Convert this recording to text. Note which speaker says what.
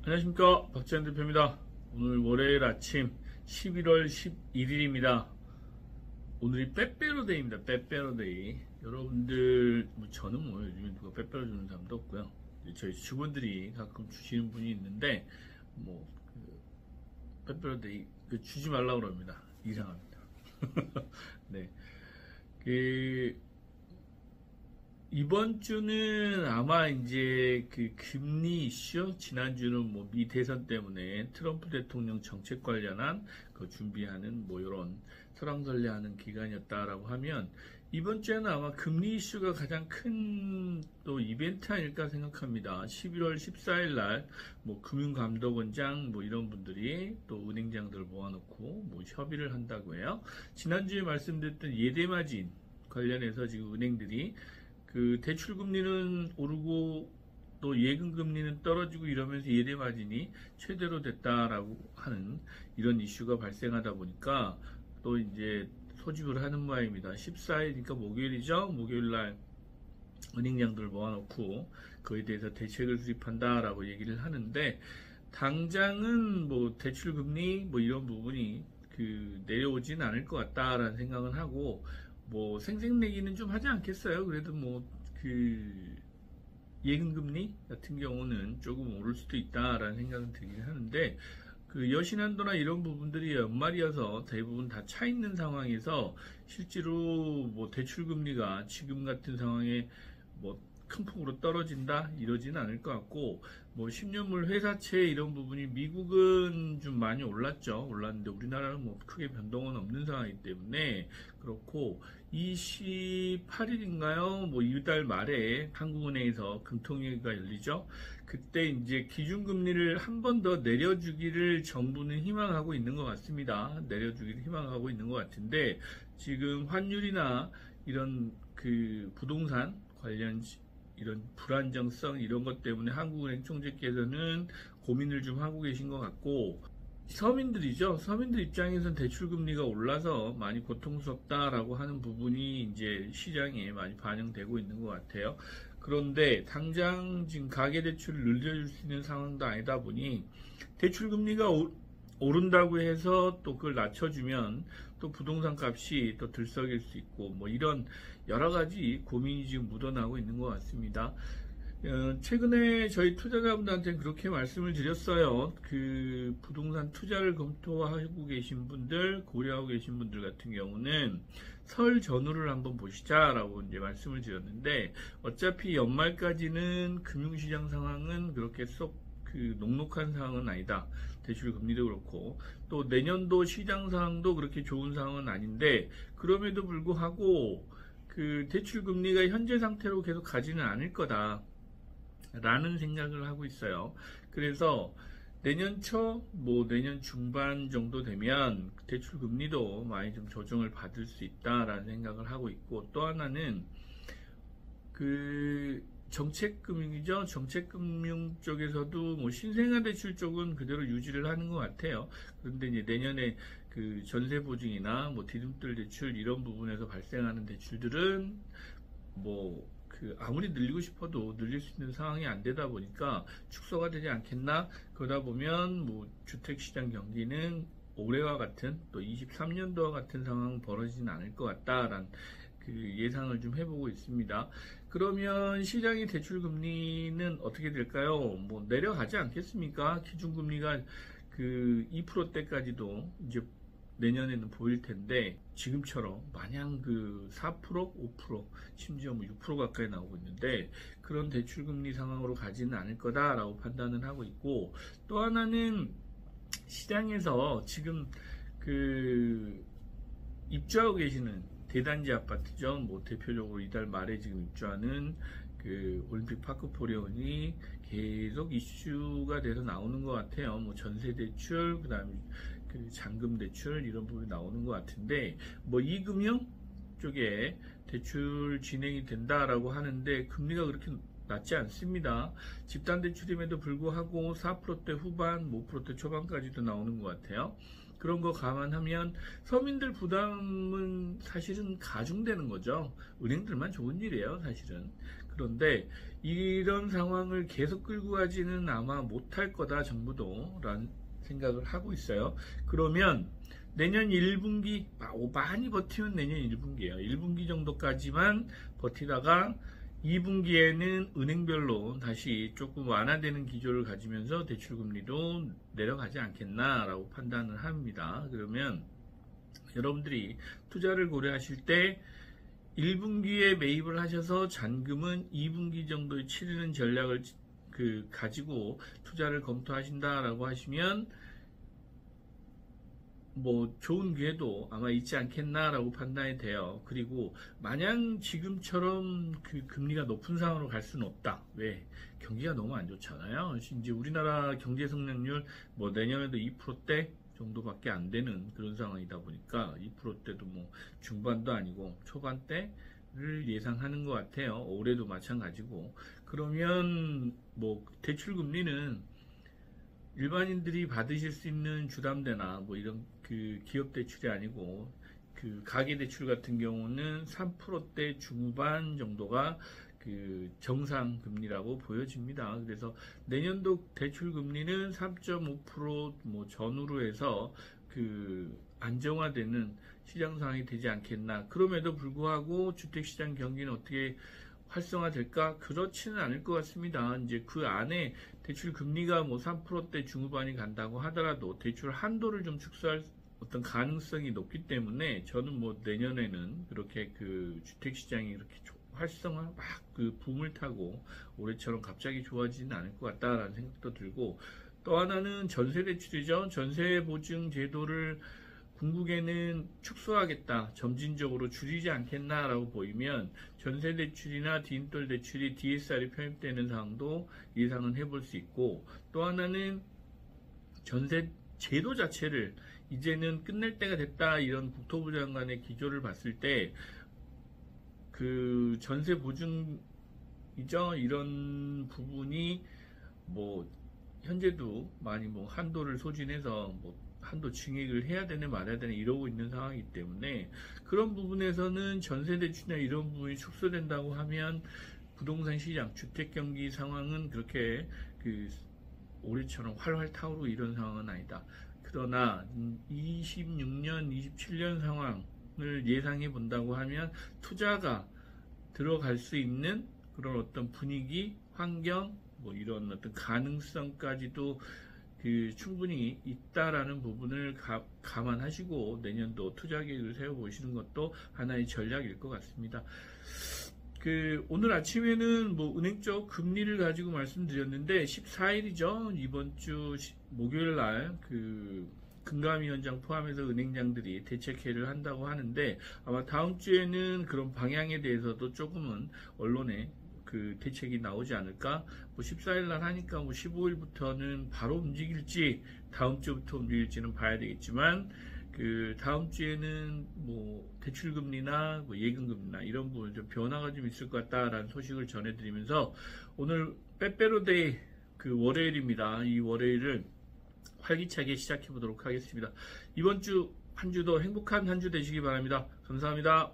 Speaker 1: 안녕하십니까, 박지현 대표입니다. 오늘 월요일 아침 11월 11일입니다. 오늘이 빼빼로데이입니다. 빼빼로데이. 여러분들, 저는 요즘에 누가 빼빼로 주는 사람도 없고요. 저희 직원들이 가끔 주시는 분이 있는데, 빼빼로데이 주지 말라고 그럽니다. 이상합니다. 네. 이번 주는 아마 이제 금리 이슈, 지난주는 미 대선 때문에 트럼프 대통령 정책 관련한 준비하는 이런 설왕설래하는 기간이었다라고 하면, 이번 주에는 아마 금리 이슈가 가장 큰 또 이벤트 아닐까 생각합니다. 11월 14일 날 금융감독원장 이런 분들이 또 은행장들을 모아놓고 협의를 한다고 해요. 지난주에 말씀드렸던 예대마진 관련해서 지금 은행들이 대출금리는 오르고 또 예금금리는 떨어지고 이러면서 예대마진이 최대로 됐다라고 하는 이런 이슈가 발생하다 보니까 또 이제 소집을 하는 모양입니다. 14일이니까 목요일이죠. 목요일날 은행장들을 모아놓고 그에 대해서 대책을 수립한다라고 얘기를 하는데, 당장은 대출금리 이런 부분이 내려오진 않을 것 같다라는 생각은 하고, 생색내기는 좀 하지 않겠어요. 그래도 예금금리 같은 경우는 조금 오를 수도 있다라는 생각은 들긴 하는데, 여신한도나 이런 부분들이 연말이어서 대부분 다 차 있는 상황에서 실제로 대출금리가 지금 같은 상황에 큰 폭으로 떨어진다 이러지는 않을 것 같고, 10년물 회사채 이런 부분이 미국은 좀 많이 올랐는데 우리나라는 크게 변동은 없는 상황이기 때문에 그렇고, 28일인가요? 이달 말에 한국은행에서 금통위가 열리죠. 그때 이제 기준금리를 한 번 더 내려주기를 정부는 희망하고 있는 것 같습니다. 내려주기를 희망하고 있는 것 같은데, 지금 환율이나 이런 부동산 관련 이런 불안정성 이런 것 때문에 한국은행 총재께서는 고민을 좀 하고 계신 것 같고, 서민들이죠. 서민들 입장에서는 대출금리가 올라서 많이 고통스럽다라고 하는 부분이 이제 시장에 많이 반영되고 있는 것 같아요. 그런데 당장 지금 가계대출을 늘려줄 수 있는 상황도 아니다 보니, 대출금리가 오른다고 해서 또 그걸 낮춰주면 또 부동산 값이 또 들썩일 수 있고, 이런 여러 가지 고민이 지금 묻어나고 있는 것 같습니다. 최근에 저희 투자자분들한테 그렇게 말씀을 드렸어요. 부동산 투자를 검토하고 계신 분들, 고려하고 계신 분들 같은 경우는 설 전후를 한번 보시자라고 이제 말씀을 드렸는데, 어차피 연말까지는 금융시장 상황은 그렇게 쏙 녹록한 상황은 아니다. 대출 금리도 그렇고 또 내년도 시장 상황도 그렇게 좋은 상황은 아닌데, 그럼에도 불구하고 대출 금리가 현재 상태로 계속 가지는 않을 거다 라는 생각을 하고 있어요. 그래서 내년 초, 내년 중반 정도 되면 대출 금리도 많이 좀 조정을 받을 수 있다라는 생각을 하고 있고, 또 하나는 정책금융이죠. 정책금융 쪽에서도 신생아 대출 쪽은 그대로 유지를 하는 것 같아요. 그런데 이제 내년에 전세 보증이나 디딤돌 대출 이런 부분에서 발생하는 대출들은 아무리 늘리고 싶어도 늘릴 수 있는 상황이 안 되다 보니까 축소가 되지 않겠나. 그러다 보면 주택시장 경기는 올해와 같은 또 23년도와 같은 상황은 벌어지진 않을 것 같다라는 예상을 좀 해보고 있습니다. 그러면 시장의 대출 금리는 어떻게 될까요? 내려가지 않겠습니까? 기준금리가 2%대까지도 이제 내년에는 보일 텐데, 지금처럼 마냥 4%, 5%, 심지어 6% 가까이 나오고 있는데, 그런 대출금리 상황으로 가지는 않을 거다라고 판단을 하고 있고, 또 하나는 시장에서 지금 입주하고 계시는 대단지 아파트죠. 대표적으로 이달 말에 지금 입주하는 올림픽 파크 포레온이 계속 이슈가 돼서 나오는 것 같아요. 전세 대출, 그 다음에 잔금 대출 이런 부분이 나오는 것 같은데, 이금융 쪽에 대출 진행이 된다라고 하는데 금리가 그렇게 낮지 않습니다. 집단 대출임에도 불구하고 4%대 후반, 5%대 초반까지도 나오는 것 같아요. 그런 거 감안하면 서민들 부담은 사실은 가중되는 거죠. 은행들만 좋은 일이에요, 사실은. 그런데 이런 상황을 계속 끌고 가지는 아마 못할 거다 정부도 라는 생각을 하고 있어요. 그러면 내년 1분기 많이 버티면 내년 1분기예요. 1분기 정도까지만 버티다가 2분기에는 은행별로 다시 조금 완화되는 기조를 가지면서 대출금리도 내려가지 않겠나라고 판단을 합니다. 그러면 여러분들이 투자를 고려하실 때 1분기에 매입을 하셔서 잔금은 2분기 정도에 치르는 전략을 가지고 투자를 검토하신다라고 하시면 뭐 좋은 기회도 아마 있지 않겠나라고 판단이 돼요. 그리고 마냥 지금처럼 그 금리가 높은 상황으로 갈 수는 없다. 왜? 경기가 너무 안 좋잖아요. 이제 우리나라 경제 성장률 뭐 내년에도 2%대 정도밖에 안 되는 그런 상황이다 보니까 2%대도 뭐 중반도 아니고 초반대를 예상하는 것 같아요. 올해도 마찬가지고. 그러면 뭐 대출 금리는 일반인들이 받으실 수 있는 주담대나 뭐 이런 그 기업 대출이 아니고 그 가계 대출 같은 경우는 3%대 중반 정도가 그 정상 금리라고 보여집니다. 그래서 내년도 대출 금리는 3.5% 전후로 해서 그 안정화되는 시장 상황이 되지 않겠나. 그럼에도 불구하고 주택시장 경기는 어떻게 활성화될까? 그렇지는 않을 것 같습니다. 이제 그 안에 대출 금리가 뭐 3%대 중후반이 간다고 하더라도 대출 한도를 좀 축소할 어떤 가능성이 높기 때문에 저는 뭐 내년에는 그렇게 그 주택시장이 이렇게 활성화 막 그 붐을 타고 올해처럼 갑자기 좋아지지는 않을 것 같다라는 생각도 들고, 또 하나는 전세 대출이죠. 전세 보증 제도를 궁극에는 축소하겠다, 점진적으로 줄이지 않겠나라고 보이면 전세 대출이나 디인돌 대출이 DSR이 편입되는 상황도 예상은 해볼 수 있고, 또 하나는 전세 제도 자체를 이제는 끝낼 때가 됐다, 이런 국토부 장관의 기조를 봤을 때 그 전세 보증이죠, 이런 부분이 뭐 현재도 많이 뭐 한도를 소진해서 뭐 한도 증액을 해야 되네 말아야 되네 이러고 있는 상황이기 때문에 그런 부분에서는 전세대출이나 이런 부분이 축소된다고 하면 부동산 시장, 주택 경기 상황은 그렇게 그 올해처럼 활활 타오르고 이런 상황은 아니다. 그러나 26년, 27년 상황을 예상해 본다고 하면 투자가 들어갈 수 있는 그런 어떤 분위기, 환경, 뭐 이런 어떤 가능성까지도 그 충분히 있다라는 부분을 감안하시고 내년도 투자 계획을 세워보시는 것도 하나의 전략일 것 같습니다. 그 오늘 아침에는 뭐 은행 쪽 금리를 가지고 말씀드렸는데 14일이죠. 이번 주 목요일 날 그 금감위원장 포함해서 은행장들이 대책회의를 한다고 하는데 아마 다음 주에는 그런 방향에 대해서도 조금은 언론에 그 대책이 나오지 않을까. 뭐 14일 날 하니까 뭐 15일부터는 바로 움직일지 다음 주부터 움직일지는 봐야 되겠지만 그 다음 주에는 뭐 대출금리나 뭐 예금금리나 이런 부분 좀 변화가 좀 있을 것 같다라는 소식을 전해드리면서 오늘 빼빼로데이 그 월요일입니다. 이 월요일을 활기차게 시작해 보도록 하겠습니다. 이번 주 한 주도 행복한 한 주 되시기 바랍니다. 감사합니다.